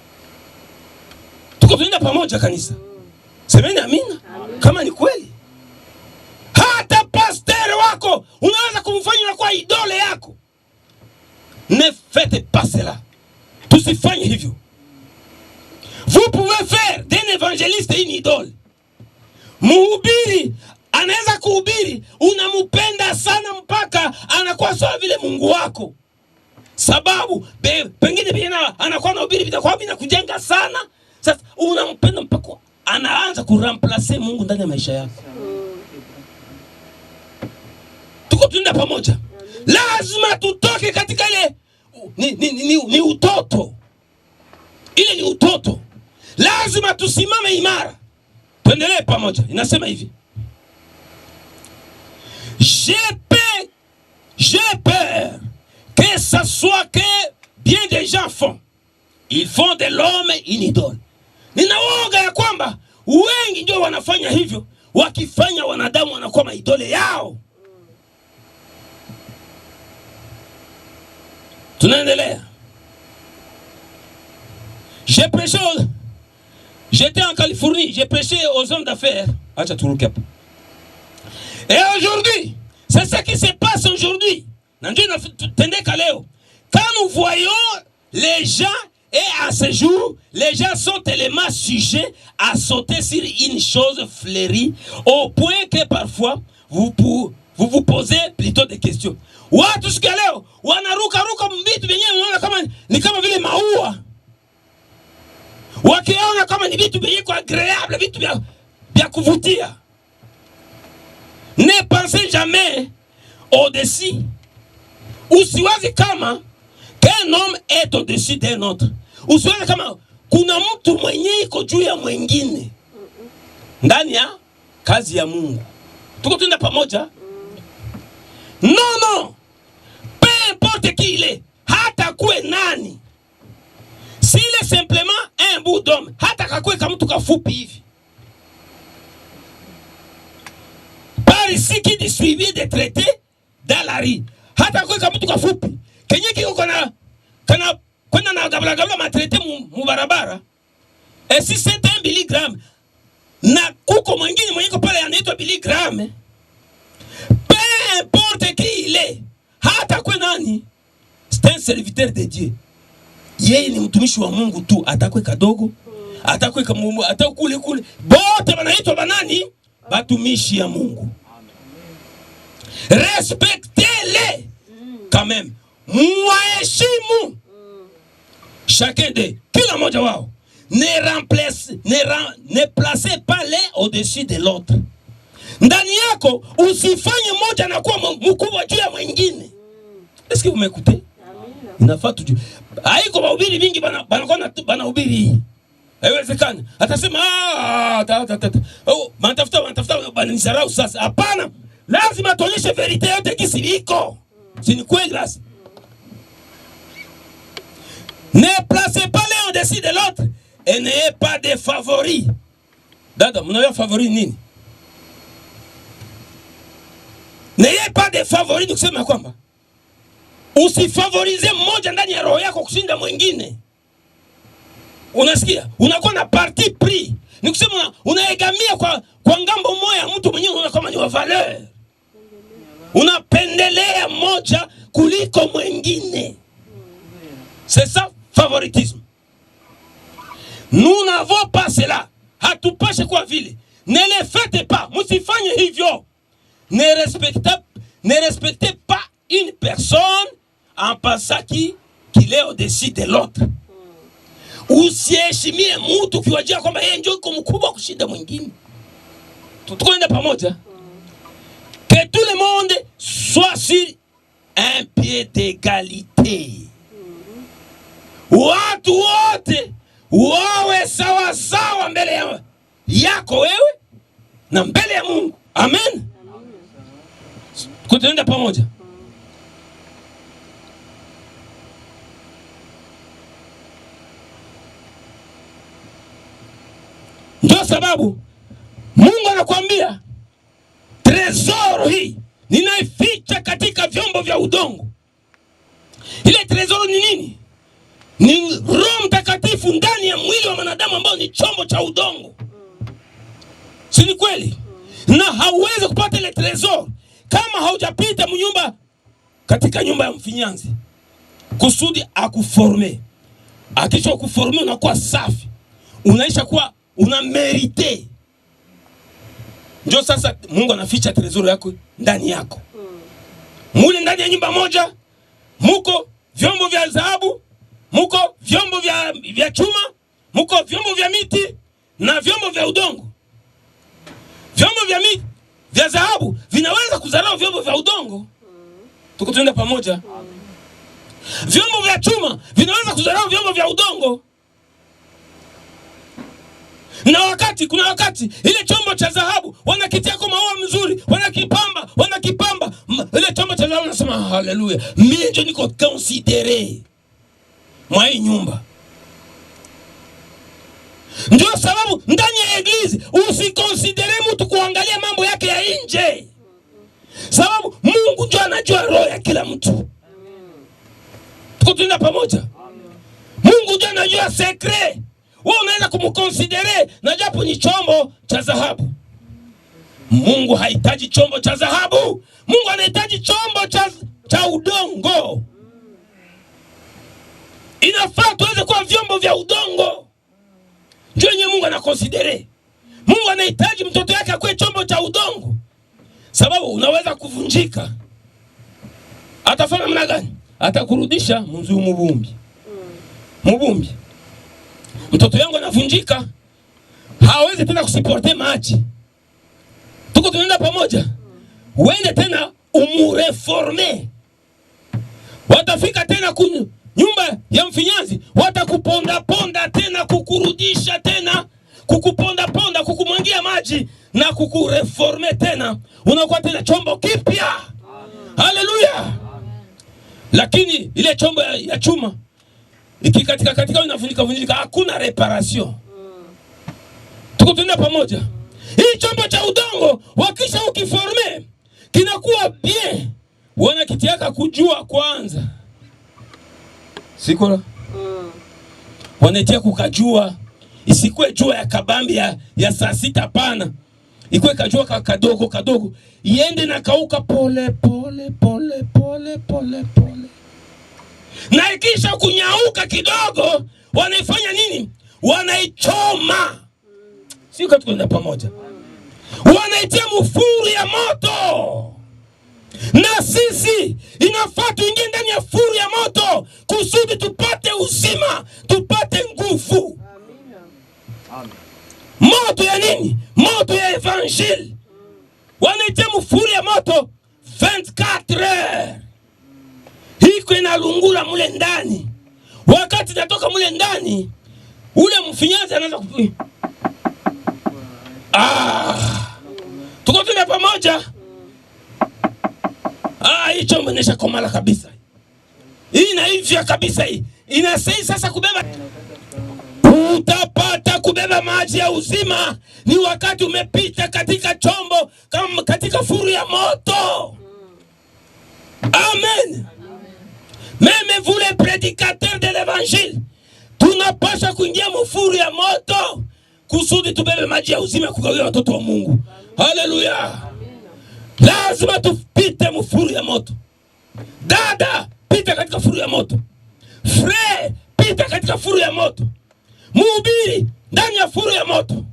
Tuko tunaenda pamoja kanisa. Semeni amina. Kama ni kweli. Hata pasteur wako unaweza kumfanya na kuwa idole yako. Ne faites pas cela. Tusifanye hivyo. Vous pouvez faire d'un évangéliste une idole. Mhubiri anaweza kuhubiri, unamupenda sana mpaka anakuwa sawa vile Mungu wako. Sababu pengine bina anakuwa anahubiri vitakuwa vinakujenga sana. Sasa unampenda mpaka anaanza kuramplace Mungu ndani ya maisha yako. Tuko tunaenda pamoja. Lazima tutoke katika ile ni utoto. Ile ni utoto. Lazima tusimame imara. Tuendelee pamoja. Inasema hivi: J'ai peur que ça soit que bien des gens font. Ils font de l'homme une idole. Ninaoga ya kwamba wengi ndio wanafanya hivyo, wakifanya wanadamu wanakuwa maidole yao. Tunaendelea. J'étais en Californie, j'ai prêché aux hommes d'affaires. Et aujourd'hui, c'est ce qui se passe aujourd'hui. Quand nous voyons les gens, et à ce jour, les gens sont tellement sujets à sauter sur une chose fleurie, au point que parfois, vous vous posez plutôt des questions. Watu siku ya leo wanaruka vitu vyenyewe unaona kama ni kama vile maua. Wakiona kama ni vitu vyenyewe kwa agréable, vitu vya kuvutia. Ne pensez jamais au-dessus. Usiwazi kama qu'un homme est au-dessus d'un autre. Usiwazi kama kuna mtu mwenye iko juu ya mwingine. ndani ya kazi ya Mungu. Tuko tuenda pamoja? Non, peu importe qui il est, hata kuwe nani, s'il est simplement un bout d'homme, hata kakue kama mtu kafupi hivi, par ici qui distribue des traités dans la rue, hata kakue kama mtu kafupi kenye kiko kana kwenda na gabla matrete mu barabara, et si c'est un Billy Graham na kuko mwingine mwenye pale anaitwa Billy Graham, peu importe qui il est, hata kwa nani, c'est un serviteur de Dieu. Yeye ni mtumishi wa Mungu tu, atakwe kadogo, atakwe kama atakule kule, bote wanaitwa banani, batumishi ya Mungu. Respectez-les quand même, muheshimu chacun de kila mmoja wao. Ne placez pas l'un au-dessus de l'autre. Ndani yako usifanye moja na kuwa mkubwa juu ya mwingine. Est-ce que vous m'écoutez? Inafaa tujue. Haiko mahubiri vingi banahubiri. Haiwezekani. Atasema matafuta bananisarau sasa. Hapana. Lazima tuonyeshe verite yote kisi iko. Si ni kweli basi? Ne placez pas l'un au-dessus de l'autre. Et n'ayez pas de favoris. Dada, mnawea favori nini? N'ayez pas de favoris, nikusema kwamba usifavorize mmoja ndani ya roho yako kushinda mwingine. Unasikia? Unakuwa na parti pris. Nikusema unaegamia kwa ngambo moja, mtu mwingine unaona kama ni wa valeur. Unapendelea mmoja kuliko mwingine. C'est ça favoritisme. Nous n'avons pas cela. Hatupashe kwa vile. Ne le faites pas. Musifanye hivyo. Ne respectez pas une personne en pensant qu'il est au-dessus de l'autre. Usiheshimie mtu kiwajia kwamba yeye ndio yuko mkubwa kushinda mwingine. Tukwenda pamoja. Que tout le monde soit sur un pied d'égalité. Watu wote wawe sawa sawa mbele yako wewe na mbele ya Mungu. Amen. Kutenda pamoja. Ndio sababu Mungu anakuambia trezoro hii ninaificha katika vyombo vya udongo. Ile trezoro ni nini? Ni Roho Mtakatifu ndani ya mwili wa mwanadamu ambao ni chombo cha udongo. Si ni kweli? Na hauwezi kupata ile trezor kama haujapita mnyumba, katika nyumba ya mfinyanzi kusudi akuforme. Akisha kuforme unakuwa safi, unaisha kuwa una merite. Ndio sasa Mungu anaficha trezor yako ndani yako. Mule ndani ya nyumba moja muko vyombo vya dhahabu, muko vyombo vya chuma, muko vyombo vya miti na vyombo vya udongo. Vyombo vya miti vya dhahabu vinaweza kuzarau vyombo vya udongo. Tuko tuenda pamoja. Vyombo vya chuma vinaweza kuzarau vyombo vya udongo. Na kuna wakati ile chombo cha dhahabu wanakitia kwa maua mzuri, wanakipamba. Ile chombo cha dhahabu nasema haleluya, mimi ndio niko considéré mwa hii nyumba. Ndio sababu ndani ya eglise usikonsidere mtu kuangalia mambo yake ya nje. Sababu Mungu ndio anajua roho ya kila mtu. Tuko tuenda pamoja. Mungu ndio anajua secret. Wewe unaweza kumconsidere na japo ni chombo cha dhahabu. Mungu hahitaji chombo cha dhahabu. Mungu anahitaji chombo cha udongo. Inafaa tuweze kuwa vyombo vya udongo. Ndio yenye Mungu anakonsidere. Mungu anahitaji mtoto yake akuwe chombo cha udongo. Sababu unaweza kuvunjika. Atafanya namna gani? Atakurudisha mzuu mubumbi. Mubumbi. Mtoto yangu anavunjika, hawezi tena kusiporte maji. Tuko tunaenda pamoja. Uende tena umureforme. Watafika tena nyumba ya mfinyanzi, watakuponda tena, kukurudisha tena, kukuponda, kukumwangia kufungia maji na kukureforme tena, unakuwa tena chombo kipya. Haleluya. Lakini ile chombo ya chuma ikikatika inavunika, hakuna reparation. Tuko tena pamoja. Hii chombo cha udongo wakisha ukiforme kinakuwa bien, wanakitiaka kujua kwanza. Sikola wanatia kukajua, isikwe jua ya kabambi ya saa sita, pana ikwe kajua kadogo iende na kauka pole na ikisha kunyauka kidogo, wanaifanya nini? Wanaichoma. Siko tukwenda pamoja. Wanaitia mufuru ya moto. Na sisi inafaa tuingie ndani ya furu ya moto kusudi tupate uzima, tupate nguvu. Moto ya nini? Moto ya evangeli. Wanaitia mufuru ya moto 24 heures. Hiko inalungula mule ndani. Wakati natoka mule ndani, ule mfinyanzi anaanza tuko tuna pamoja. Hii chombo inesha komala kabisa. Hii inaivya kabisa hii. Inasei sasa kubeba. Utapata kubeba maji ya uzima ni wakati umepita katika chombo, kama katika furu ya moto. Amen. Meme vous les prédicateurs de l'évangile, tunapaswa kuingia mfuru ya moto kusudi tubebe maji ya uzima kugawia watoto wa Mungu. Haleluya. Lazima tupite mfuru ya moto. Dada, pita katika furu ya moto. Frere, pita katika furu ya moto. Mhubiri, ndani ya furu ya moto.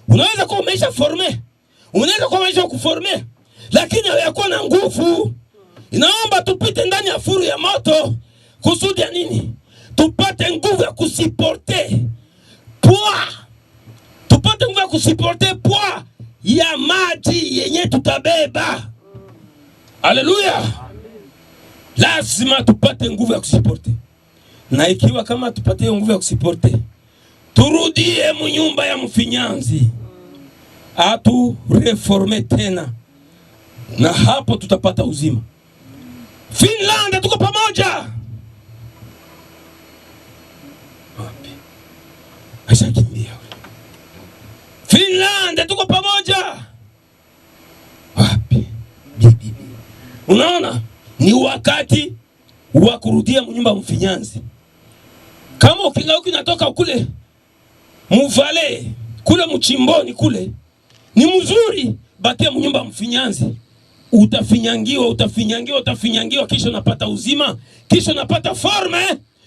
Unaweza kuwa umeisha forme, unaweza kuwa umeisha kuforme, lakini hayakuwa na nguvu. Inaomba tupite ndani ya furu ya moto kusudi ya nini? Tupate nguvu ya kusiporte poa. Tupate nguvu ya kusiporte poa ya maji yenye tutabeba. Haleluya. Lazima tupate nguvu ya kusiporte. Na ikiwa kama tupate nguvu ya kusiporte, turudie munyumba ya mfinyanzi, atu reforme tena, na hapo tutapata uzima. Finland, tuko pamoja. Wapi? Ashakimbia. Finland, tuko pamoja. Wapi? Bibi. Unaona? Ni wakati wa kurudia mnyumba mfinyanzi. Kama ukingauki natoka kule Muvale, kule mchimboni kule, ni mzuri bakia mnyumba mfinyanzi. Utafinyangiwa, kisha unapata uzima, kisha unapata forme,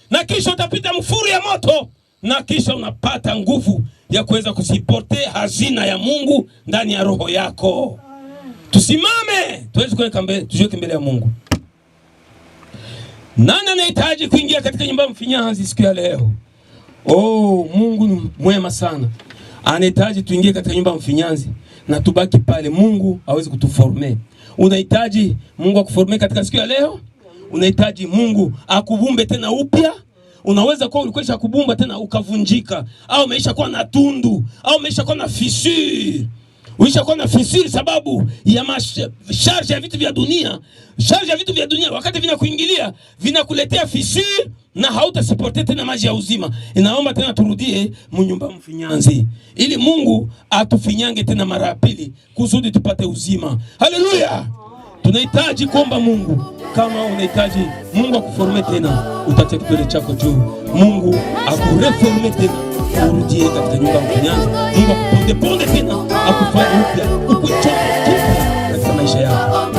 na kisha utapita mfuru ya moto, na kisha unapata nguvu ya kuweza kusiporte hazina ya Mungu ndani ya roho yako. Tusimame, tuweze kuweka mbele, tujiweke mbele ya Mungu. Nani anahitaji kuingia katika nyumba mfinyanzi siku ya leo? Mungu ni mwema sana. Anahitaji tuingie katika nyumba mfinyanzi na tubaki pale, Mungu aweze kutuforme. Unahitaji Mungu akuforme katika siku ya leo? Unahitaji Mungu akubumbe tena upya? Unaweza kuwa ulikwisha kubumba tena ukavunjika, au umeisha kuwa na tundu, au umeisha kuwa na fissure. Ulishakuwa na fissure sababu ya charge ya vitu vya dunia. Charge ya vitu vya dunia wakati vinakuingilia, vinakuletea fissure na hautasiporte tena maji ya uzima. Inaomba tena turudie mnyumba mfinyanzi ili Mungu atufinyange tena mara ya pili kusudi tupate uzima. Haleluya. Tunahitaji kuomba Mungu. Kama unahitaji Mungu akuforme tena, utatia kidole chako juu. Mungu akureforme tena, urudie katika nyumba mfinyanzi. Mungu akuponde tena, akufanye upya, ukwe chombo kipya katika maisha yako.